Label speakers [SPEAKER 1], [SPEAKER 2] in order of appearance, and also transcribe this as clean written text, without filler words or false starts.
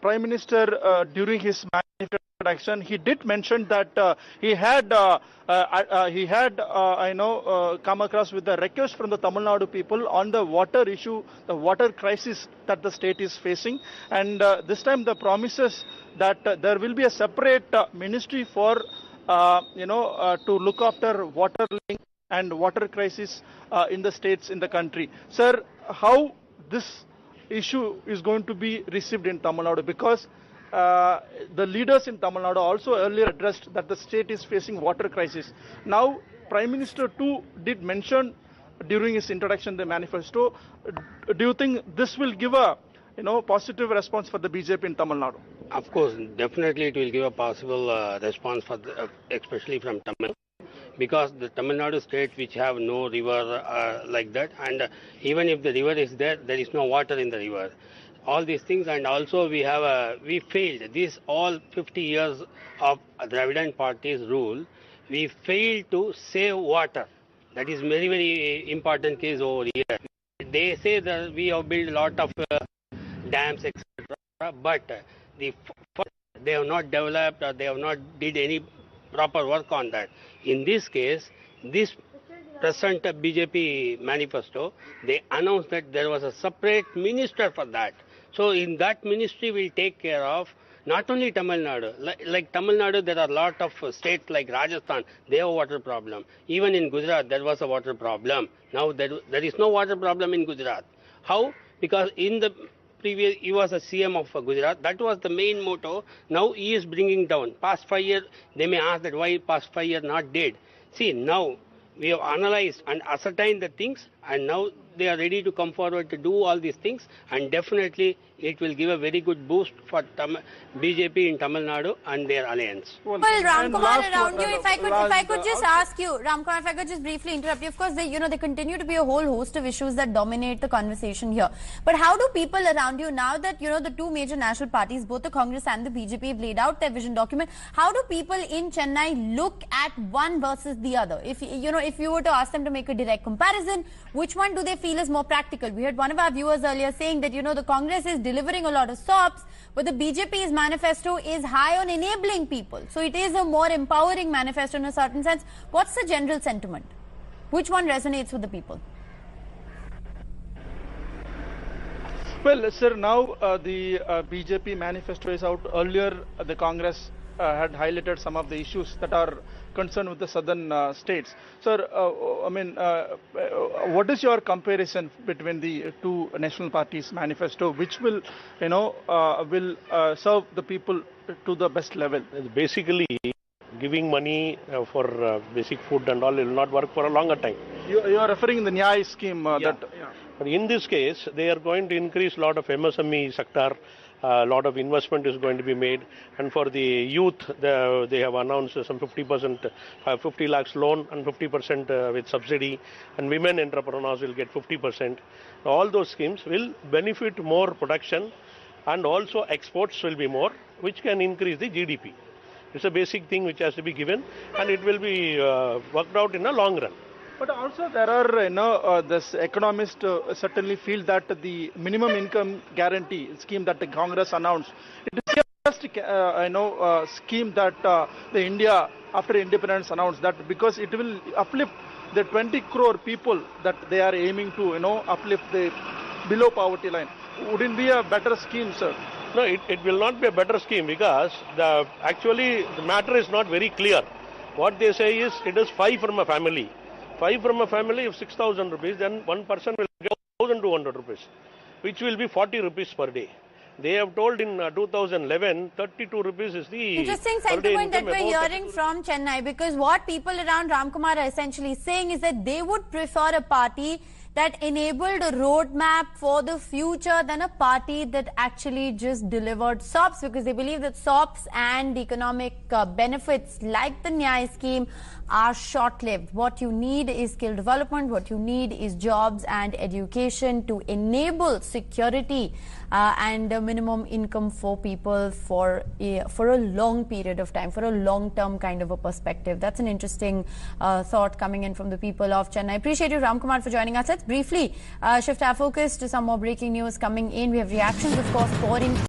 [SPEAKER 1] Prime Minister, during his manifesto action, he did mention that he had come across with a request from the Tamil Nadu people on the water issue, the water crisis that the state is facing, and this time the promises that there will be a separate ministry for to look after water link and water crisis in the states in the country. Sir, how this issue is going to be received in Tamil Nadu, because the leaders in Tamil Nadu also earlier addressed that the state is facing water crisis. Now, Prime Minister too did mention during his introduction the manifesto. Do you think this will give a positive response for the BJP in Tamil Nadu?
[SPEAKER 2] Of course, definitely it will give a possible response for especially from Tamil. Because the Tamil Nadu state, which have no river like that, and even if the river is there, there is no water in the river. All these things, and also we failed. This all 50 years of Dravidian party's rule, we failed to save water. That is very, very important case over here. They say that we have built a lot of dams, etc., but they have not developed, or they have not did any proper work on that. In this case, this present BJP manifesto, they announced that there was a separate minister for that. So in that ministry will take care of not only Tamil Nadu. Like Tamil Nadu, there are a lot of states like Rajasthan, they have a water problem. Even in Gujarat, there was a water problem. Now there is no water problem in Gujarat. How? Because in the previous, he was a CM of Gujarat. That was the main motto. Now he is bringing down. Past 5 years, they may ask that why past 5 years not did. See, now we have analyzed and ascertained the things, and now they are ready to come forward to do all these things, and definitely it will give a very good boost for BJP in Tamil Nadu and their alliance.
[SPEAKER 3] Well, Ramkumar, around you, if I could just ask you, Ramkumar, if I could just briefly interrupt you. Of course, there continue to be a whole host of issues that dominate the conversation here. But how do people around you, now that the two major national parties, both the Congress and the BJP, have laid out their vision document, how do people in Chennai look at one versus the other? If you were to ask them to make a direct comparison, which one do they feel is more practical? We had one of our viewers earlier saying that the Congress is delivering a lot of SOPs, but the BJP's manifesto is high on enabling people. So it is a more empowering manifesto in a certain sense. What's the general sentiment? Which one resonates with the people?
[SPEAKER 1] Well, sir, now the BJP manifesto is out. Earlier, the Congress had highlighted some of the issues that are concerned with the southern states. Sir, what is your comparison between the two national parties' manifesto, which will, serve the people to the best level?
[SPEAKER 4] Basically, giving money for basic food and all will not work for a longer time.
[SPEAKER 1] You are referring the NYAY scheme.
[SPEAKER 4] But in this case, they are going to increase a lot of MSME sector. A lot of investment is going to be made, and for the youth, they have announced some 50%, 50 lakhs loan and 50% with subsidy, and women entrepreneurs will get 50%. All those schemes will benefit more production, and also exports will be more, which can increase the GDP. It's a basic thing which has to be given, and it will be worked out in a long run.
[SPEAKER 1] But also there are, this economists certainly feel that the minimum income guarantee scheme that the Congress announced, it is the first, scheme that the India after independence announced, that because it will uplift the 20 crore people that they are aiming to, uplift the below poverty line. Wouldn't be a better scheme, sir?
[SPEAKER 4] No, it will not be a better scheme, because actually the matter is not very clear. What they say is it is 5 from a family. 5 from a family of 6,000 rupees, then one person will get 1,200 rupees, which will be 40 rupees per day. They have told in 2011, 32 rupees is the
[SPEAKER 3] interesting sentiment that we're hearing from Chennai, because what people around Ramkumar are essentially saying is that they would prefer a party that enabled a roadmap for the future than a party that actually just delivered SOPs, because they believe that SOPs and economic benefits like the NYAY scheme are short-lived. What you need is skill development, what you need is jobs and education to enable security and a minimum income for people for a long period of time, for a long-term kind of a perspective. That's an interesting thought coming in from the people of Chennai. I appreciate you, Ramkumar, for joining us. Let's briefly shift our focus to some more breaking news coming in. We have reactions, of course, pouring